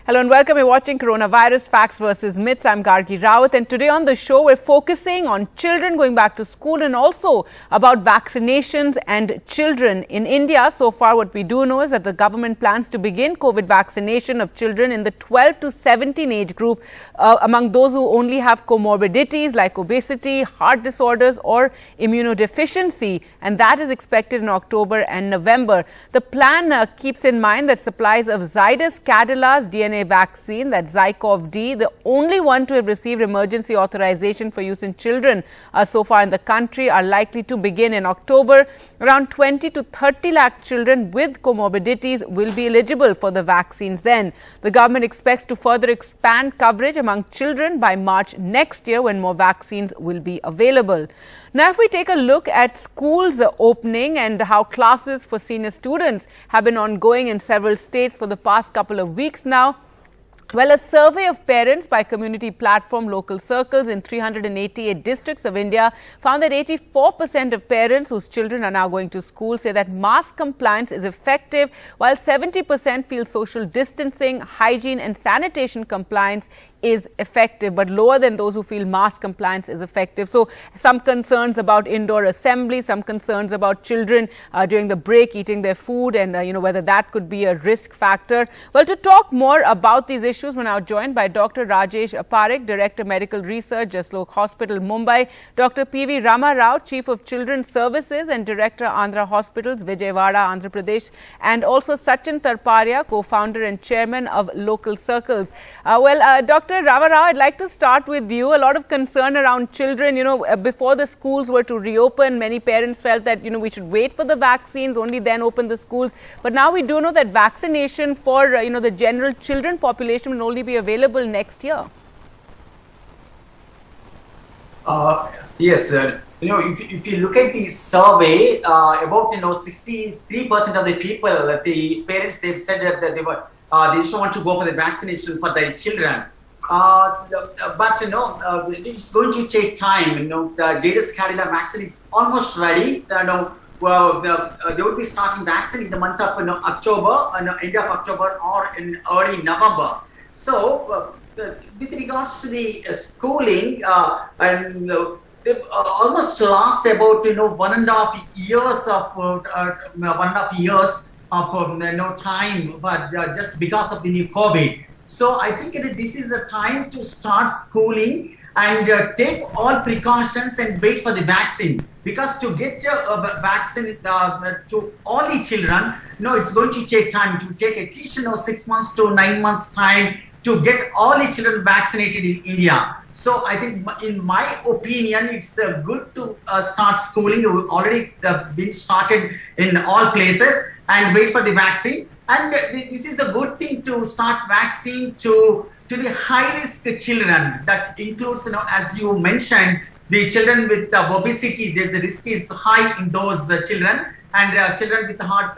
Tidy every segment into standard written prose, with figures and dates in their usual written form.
Hello and welcome. You're watching Coronavirus Facts versus Myths. I'm Gargi Rawat, and today on the show we're focusing on children going back to school and also about vaccinations and children. In India, so far what we do know is that the government plans to begin COVID vaccination of children in the 12 to 17 age group among those who only have comorbidities like obesity, heart disorders or immunodeficiency, and that is expected in October and November. The plan keeps in mind that supplies of Zydus, Cadila's DNA vaccine, that ZyCoV-D, the only one to have received emergency authorization for use in children so far in the country, are likely to begin in October. Around 20 to 30 lakh children with comorbidities will be eligible for the vaccines then. The government expects to further expand coverage among children by March next year when more vaccines will be available. Now, if we take a look at schools opening and how classes for senior students have been ongoing in several states for the past couple of weeks now, well, a survey of parents by community platform Local Circles in 388 districts of India found that 84% of parents whose children are now going to school say that mask compliance is effective, while 70% feel social distancing, hygiene and sanitation compliance is effective, but lower than those who feel mask compliance is effective. So some concerns about indoor assembly, some concerns about children during the break eating their food, and whether that could be a risk factor. Well, to talk more about these issues, we're now joined by Dr. Rajesh Parekh, Director Medical Research, Jaslok Hospital, Mumbai, Dr. P.V. Rama Rao, Chief of Children's Services and Director, Andhra Hospitals, Vijayawada, Andhra Pradesh, and also Sachin Tarparia, co-founder and chairman of Local Circles. Dr. Rama Rao, I'd like to start with you. A lot of concern around children. Before the schools were to reopen, many parents felt that, we should wait for the vaccines, only then open the schools. But now we do know that vaccination for, the general children population will only be available next year. Yes, sir. If you look at the survey, about 63% of the people, the parents, they've said that they just want to go for the vaccination for their children. But it's going to take time. The Zydus Cadila vaccine is almost ready. They will be starting vaccine in the month of October, end of October or in early November. So, with regards to the schooling, they've almost lost about 1.5 years of time, just because of the new COVID. So I think this is a time to start schooling and take all precautions and wait for the vaccine. Because to get a vaccine to all the children, it's going to take time. To take at least 6 months to 9 months time to get all the children vaccinated in India. So I think, in my opinion, it's good to start schooling. We've already been started in all places and wait for the vaccine. And this is the good thing, to start vaccine to the high-risk children. That includes, as you mentioned, the children with obesity. The risk is high in those children, and children with heart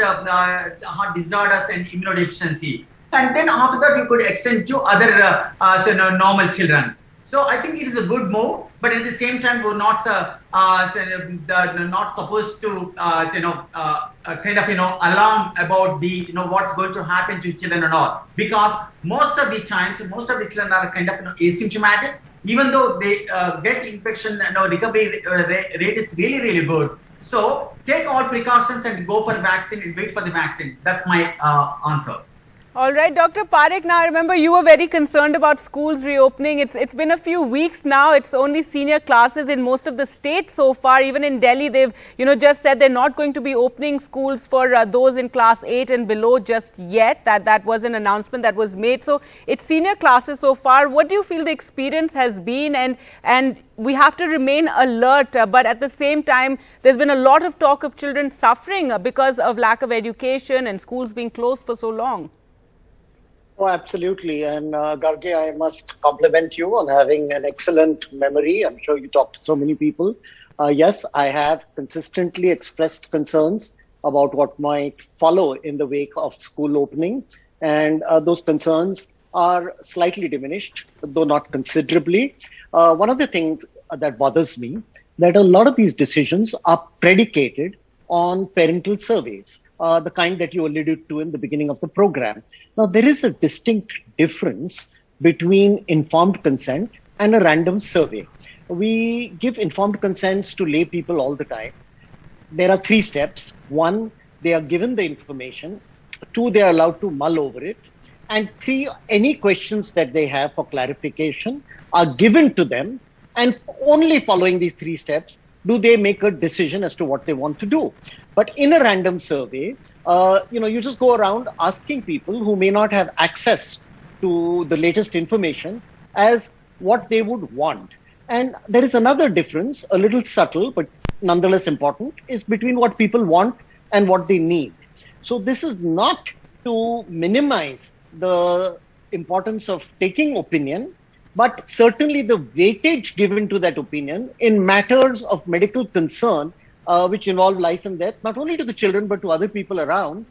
disorders and immunodeficiency. And then after that, you could extend to other normal children. So I think it is a good move, but at the same time, we're not supposed to alarm about the what's going to happen to children and all, because most of the times, most of the children are kind of asymptomatic. Even though they get infection, recovery rate is really good. So take all precautions and go for the vaccine and wait for the vaccine. That's my answer. All right, Dr. Parekh, now I remember you were very concerned about schools reopening. It's been a few weeks now. It's only senior classes in most of the states so far. Even in Delhi, they've just said they're not going to be opening schools for those in class 8 and below just yet. That was an announcement that was made. So it's senior classes so far. What do you feel the experience has been? And we have to remain alert, but at the same time, there's been a lot of talk of children suffering because of lack of education and schools being closed for so long. Oh, absolutely. And Garge, I must compliment you on having an excellent memory. I'm sure you talk to so many people. Yes, I have consistently expressed concerns about what might follow in the wake of school opening. And those concerns are slightly diminished, though not considerably. One of the things that bothers me, that a lot of these decisions are predicated on parental surveys. the kind that you alluded to in the beginning of the program. Now, there is a distinct difference between informed consent and a random survey. We give informed consents to lay people all the time. There are 3 steps. 1, they are given the information. 2, they are allowed to mull over it. And 3, any questions that they have for clarification are given to them. And only following these 3 steps do they make a decision as to what they want to do. But in a random survey, you just go around asking people who may not have access to the latest information as what they would want. And there is another difference, a little subtle, but nonetheless important, is between what people want and what they need. So this is not to minimize the importance of taking opinion, but certainly the weightage given to that opinion in matters of medical concern, which involve life and death, not only to the children, but to other people around,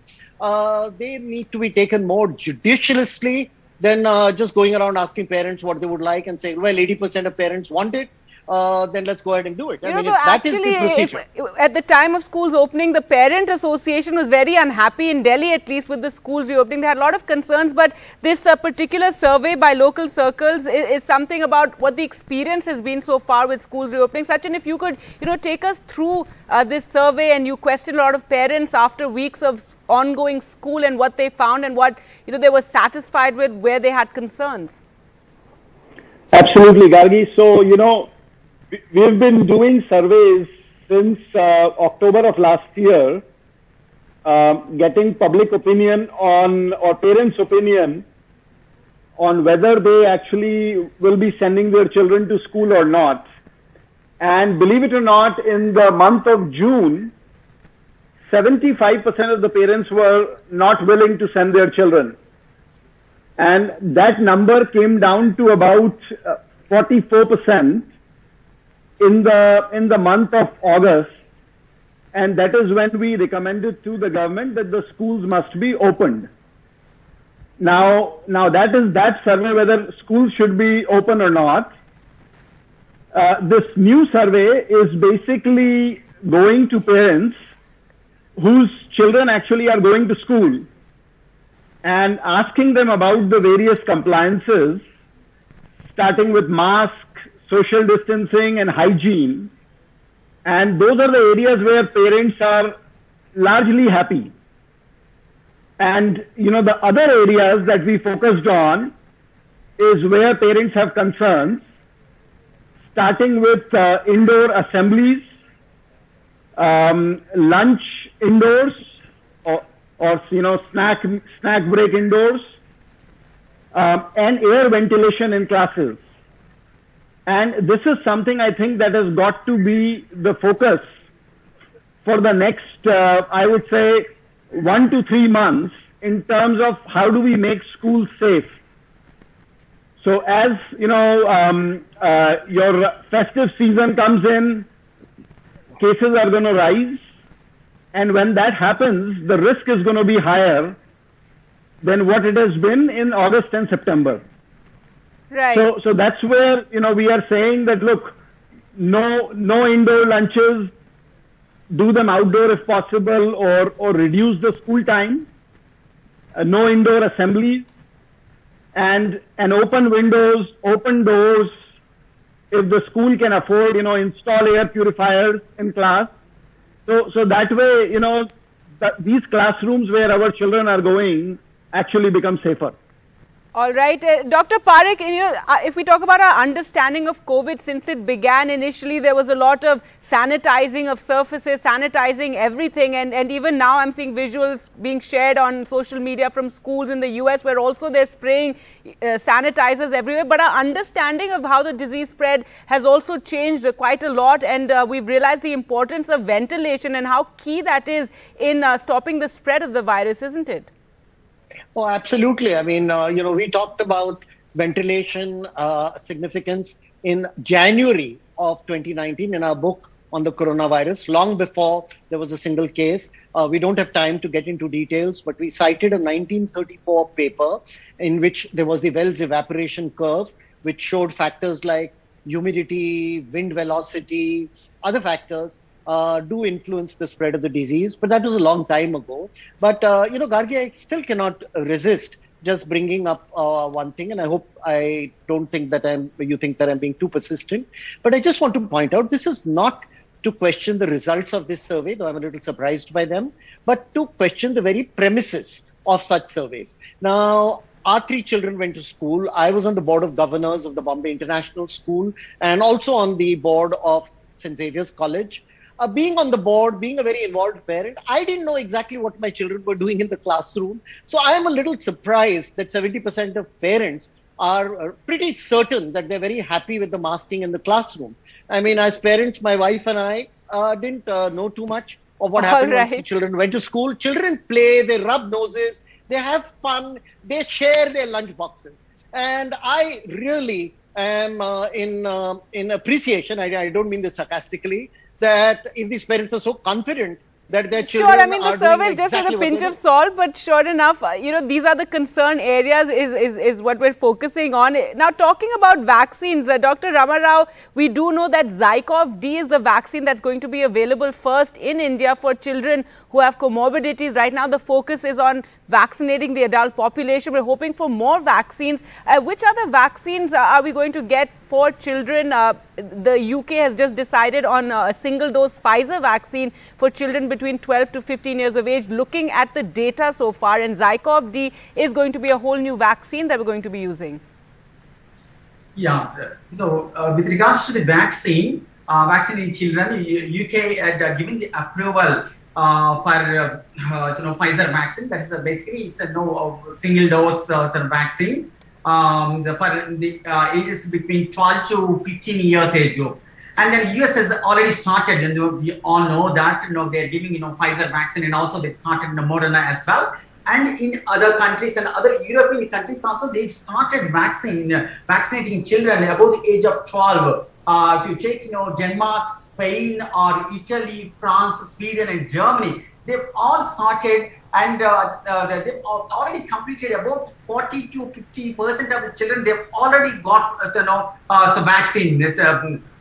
they need to be taken more judiciously than just going around asking parents what they would like and saying, well, 80% of parents want it. Then let's go ahead and do it. That is the procedure. At the time of schools opening, the Parent Association was very unhappy in Delhi, at least with the schools reopening. They had a lot of concerns, but this particular survey by local circles is something about what the experience has been so far with schools reopening. Sachin, if you could, take us through this survey, and you questioned a lot of parents after weeks of ongoing school and what they found and what they were satisfied with, where they had concerns. Absolutely, Gargi. So, we've been doing surveys since October of last year, getting public opinion or parents' opinion on whether they actually will be sending their children to school or not. And believe it or not, in the month of June, 75% of the parents were not willing to send their children. And that number came down to about 44% in the month of August, and that is when we recommended to the government that the schools must be opened. Now that is that survey, whether schools should be open or not. This new survey is basically going to parents whose children actually are going to school and asking them about the various compliances, starting with masks, social distancing and hygiene. And those are the areas where parents are largely happy. And, the other areas that we focused on is where parents have concerns, starting with indoor assemblies, lunch indoors, or snack break indoors, and air ventilation in classes. And this is something I think that has got to be the focus for the next, I would say, 1 to 3 months in terms of how do we make schools safe. So as, your festive season comes in, cases are going to rise. And when that happens, the risk is going to be higher than what it has been in August and September. Right. So that's where, we are saying that, look, no indoor lunches, do them outdoor if possible, or reduce the school time, no indoor assemblies, and open windows, open doors. If the school can afford, install air purifiers in class. So that way, these classrooms where our children are going actually become safer. All right. Dr. Parekh, if we talk about our understanding of COVID since it began initially, there was a lot of sanitizing of surfaces, sanitizing everything. And even now I'm seeing visuals being shared on social media from schools in the US where also they're spraying sanitizers everywhere. But our understanding of how the disease spread has also changed quite a lot. And we've realized the importance of ventilation and how key that is in stopping the spread of the virus, isn't it? Oh, absolutely. I mean, we talked about ventilation significance in January of 2019 in our book on the coronavirus, long before there was a single case. We don't have time to get into details, but we cited a 1934 paper in which there was the Wells evaporation curve, which showed factors like humidity, wind velocity, other factors do influence the spread of the disease, but that was a long time ago. But, Gargi, I still cannot resist just bringing up one thing, and I don't think that you think that I'm being too persistent, but I just want to point out this is not to question the results of this survey, though I'm a little surprised by them, but to question the very premises of such surveys. Now, our 3 children went to school. I was on the board of governors of the Bombay International School and also on the board of St. Xavier's College. Being on the board, being a very involved parent, I didn't know exactly what my children were doing in the classroom. So I am a little surprised that 70% of parents are pretty certain that they're very happy with the masking in the classroom. I mean, as parents, my wife and I didn't know too much of what happened once the children went to school. Children play, they rub noses, they have fun, they share their lunch boxes. And I really am in appreciation, I don't mean this sarcastically, that if these parents are so confident that their children I mean, the survey is just with a pinch of salt, but sure enough, these are the concern areas is what we're focusing on. Now, talking about vaccines, Dr. Ramarao, we do know that ZyCoV-D is the vaccine that's going to be available first in India for children who have comorbidities. Right now, the focus is on vaccinating the adult population. We're hoping for more vaccines. Which other vaccines are we going to get for children? The UK has just decided on a single-dose Pfizer vaccine for children between 12 to 15 years of age, looking at the data so far, and ZyCoV-D is going to be a whole new vaccine that we're going to be using. Yeah, so with regards to the vaccine in children, UK had given the approval for Pfizer vaccine. That is basically it's a single-dose vaccine for the ages between 12 to 15 years age group. And then US has already started, we all know that, they're giving, Pfizer vaccine, and also they started Moderna as well. And in other countries and other European countries also, they've started vaccinating children above the age of 12. If you take, Denmark, Spain, or Italy, France, Sweden, and Germany, they've all started, and they've already completed about 40 to 50% of the children. They've already got vaccine.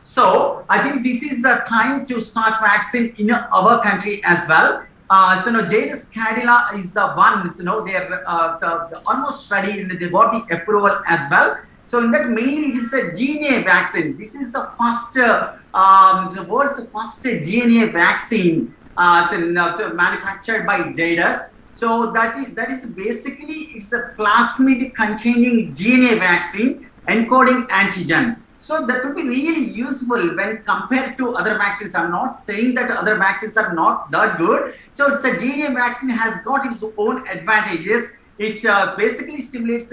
So I think this is the time to start vaccine in our country as well. Zydus Cadila is the one. They're almost studied and they got the approval as well. So in that, mainly it is a DNA vaccine. This is the first, the world's first DNA vaccine manufactured by Zydus. So that is basically, it's a plasmid containing DNA vaccine encoding antigen. So that would be really useful when compared to other vaccines. I'm not saying that other vaccines are not that good. So it's a DNA vaccine has got its own advantages. It basically stimulates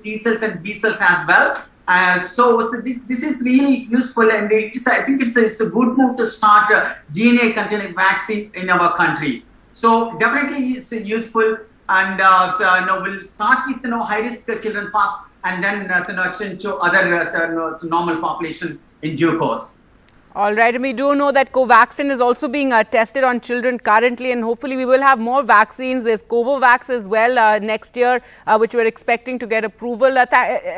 T cells and B cells as well. So this is really useful, and I think it's a good move to start a DNA containing vaccine in our country. So definitely it's useful, and we'll start with high risk children first, and then extend to other to normal population in due course. All right, and we do know that Covaxin is also being tested on children currently, and hopefully we will have more vaccines. There's Covovax as well next year, which we're expecting to get approval.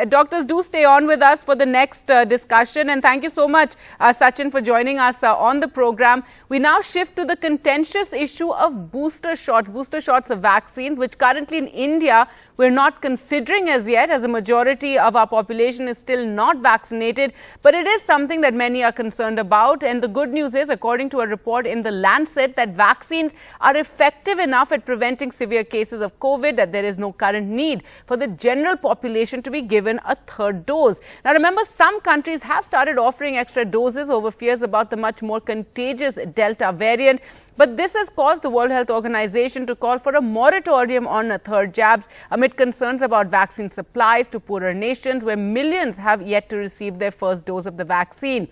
Doctors, do stay on with us for the next discussion, and thank you so much, Sachin, for joining us on the program. We now shift to the contentious issue of booster shots of vaccines, which currently in India we're not considering as yet, as a majority of our population is still not vaccinated, but it is something that many are concerned about. And the good news is, according to a report in the Lancet, that vaccines are effective enough at preventing severe cases of COVID that there is no current need for the general population to be given a third dose. Now remember, some countries have started offering extra doses over fears about the much more contagious Delta variant. But this has caused the World Health Organization to call for a moratorium on third jabs amid concerns about vaccine supplies to poorer nations where millions have yet to receive their first dose of the vaccine.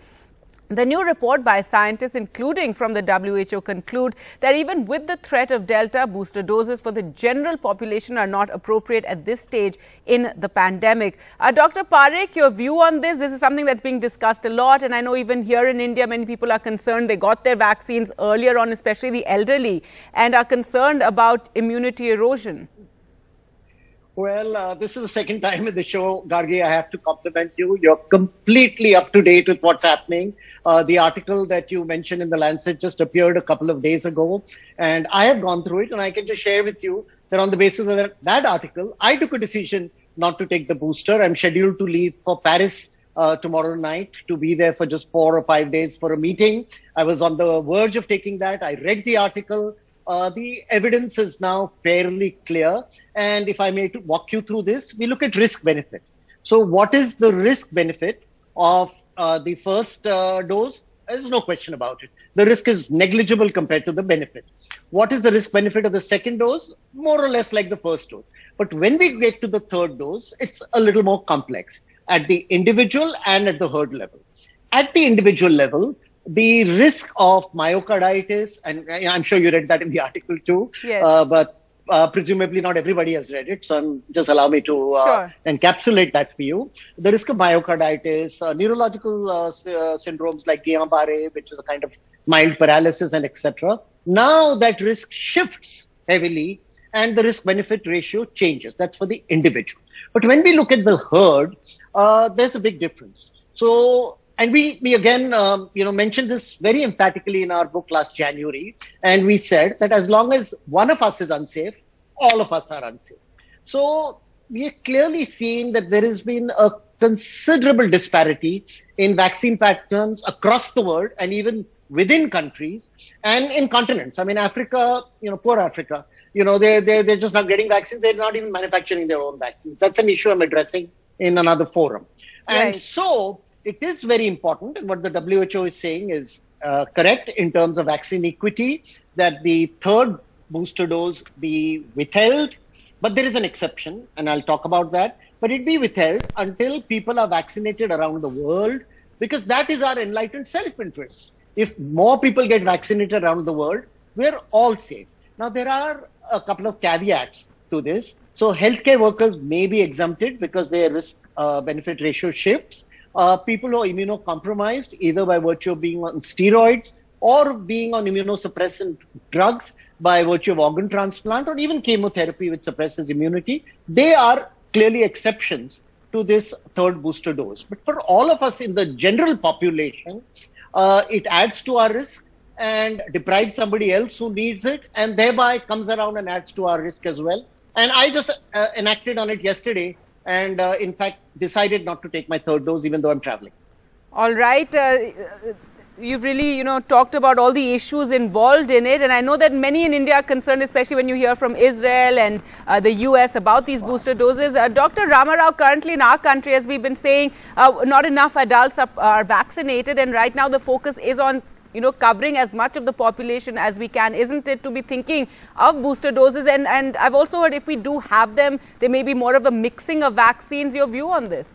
The new report by scientists, including from the WHO, conclude that even with the threat of Delta, booster doses for the general population are not appropriate at this stage in the pandemic. Dr. Parekh, your view on this? This is something that's being discussed a lot, and I know even here in India, many people are concerned. They got their vaccines earlier on, especially the elderly, and are concerned about immunity erosion. Well, this is the second time in the show, Gargi. I have to compliment you. You're completely up to date with what's happening. The article that you mentioned in the Lancet just appeared a couple of days ago, and I have gone through it, and I can just share with you that on the basis of that article, I took a decision not to take the booster. I'm scheduled to leave for Paris tomorrow night to be there for just 4 or 5 days for a meeting. I was on the verge of taking that. I read the article. The evidence is now fairly clear. And if I may walk you through this, we look at risk benefit. So what is the risk benefit of the first dose? There's no question about it. The risk is negligible compared to the benefit. What is the risk benefit of the second dose? More or less like the first dose. But when we get to the third dose, it's a little more complex at the individual and at the herd level. At the individual level, the risk of myocarditis, and I'm sure you read that in the article too, yes. But presumably not everybody has read it, so just allow me to encapsulate that for you. The risk of myocarditis, neurological syndromes like Guillain-Barré, which is a kind of mild paralysis and etc. Now that risk shifts heavily and the risk-benefit ratio changes. That's for the individual. But when we look at the herd, there's a big difference. So, and we again, mentioned this very emphatically in our book last January. And we said that as long as one of us is unsafe, all of us are unsafe. So we are clearly seeing that there has been a considerable disparity in vaccine patterns across the world and even within countries and in continents. I mean, Africa, poor Africa, they're just not getting vaccines. They're not even manufacturing their own vaccines. That's an issue I'm addressing in another forum. And so it is very important, and what the WHO is saying is correct in terms of vaccine equity, that the third booster dose be withheld. But there is an exception, and I'll talk about that. But it be withheld until people are vaccinated around the world, because that is our enlightened self-interest. If more people get vaccinated around the world, we're all safe. Now, there are a couple of caveats to this. So healthcare workers may be exempted because their risk-benefit ratio shifts. People who are immunocompromised, either by virtue of being on steroids or being on immunosuppressant drugs by virtue of organ transplant or even chemotherapy which suppresses immunity, they are clearly exceptions to this third booster dose. But for all of us in the general population, it adds to our risk and deprives somebody else who needs it, and thereby comes around and adds to our risk as well. And I just enacted on it yesterday, and in fact decided not to take my third dose even though I'm traveling. All right. You've really, talked about all the issues involved in it. And I know that many in India are concerned, especially when you hear from Israel and the US about these booster doses. Dr. Ramarao, currently in our country, as we've been saying, not enough adults are vaccinated. And right now the focus is on covering as much of the population as we can, isn't it, to be thinking of booster doses? And I've also heard if we do have them, there may be more of a mixing of vaccines. Your view on this?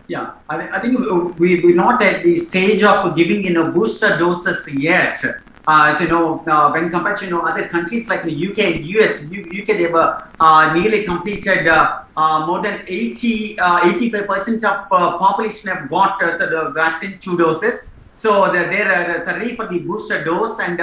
Yeah, I think we're not at the stage of giving booster doses yet. When compared to other countries like the UK and US, UK they were nearly completed more than 85% of population have got the vaccine 2 doses. So they're ready for the booster dose, and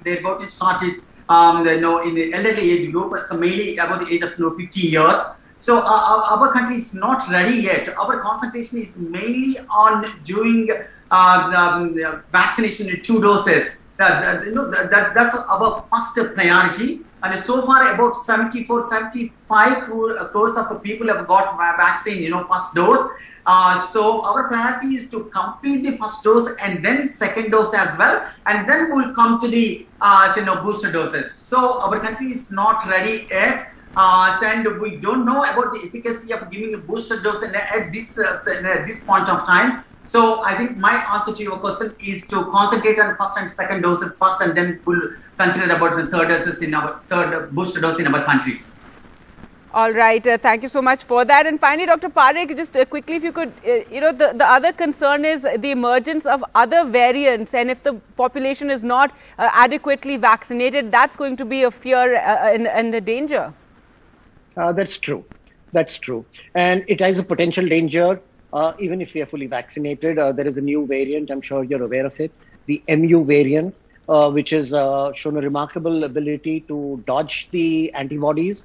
they're going to start it in the elderly age group, so mainly about the age of 50 years. So our country is not ready yet. Our concentration is mainly on doing vaccination in 2 doses. That's our first priority. And so far, about 75 crores of people have got vaccine, first dose. So our priority is to complete the first dose and then second dose as well, and then we'll come to the booster doses. So our country is not ready yet, and we don't know about the efficacy of giving a booster dose at this point of time. So I think my answer to your question is to concentrate on first and second doses first, and then we'll consider about the third booster dose in our country. All right. Thank you so much for that. And finally, Dr. Parekh, just quickly, if you could, the other concern is the emergence of other variants. And if the population is not adequately vaccinated, that's going to be a fear and a danger. That's true. That's true. And it has a potential danger. Even if we are fully vaccinated, there is a new variant. I'm sure you're aware of it. The MU variant, which has shown a remarkable ability to dodge the antibodies.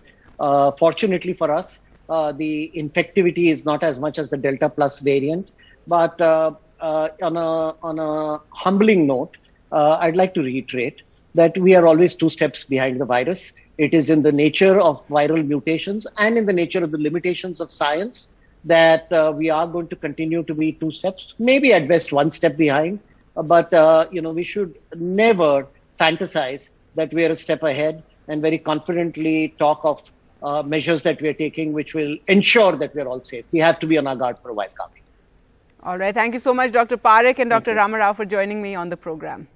Fortunately for us, the infectivity is not as much as the Delta Plus variant. But on a humbling note, I'd like to reiterate that we are always 2 steps behind the virus. It is in the nature of viral mutations and in the nature of the limitations of science that we are going to continue to be 2 steps, maybe at best 1 step behind. But we should never fantasize that we are a step ahead, and very confidently talk of measures that we are taking which will ensure that we are all safe. We have to be on our guard for a while coming. All right. Thank you so much, Dr. Parekh and Dr. Rama Rao, for joining me on the program.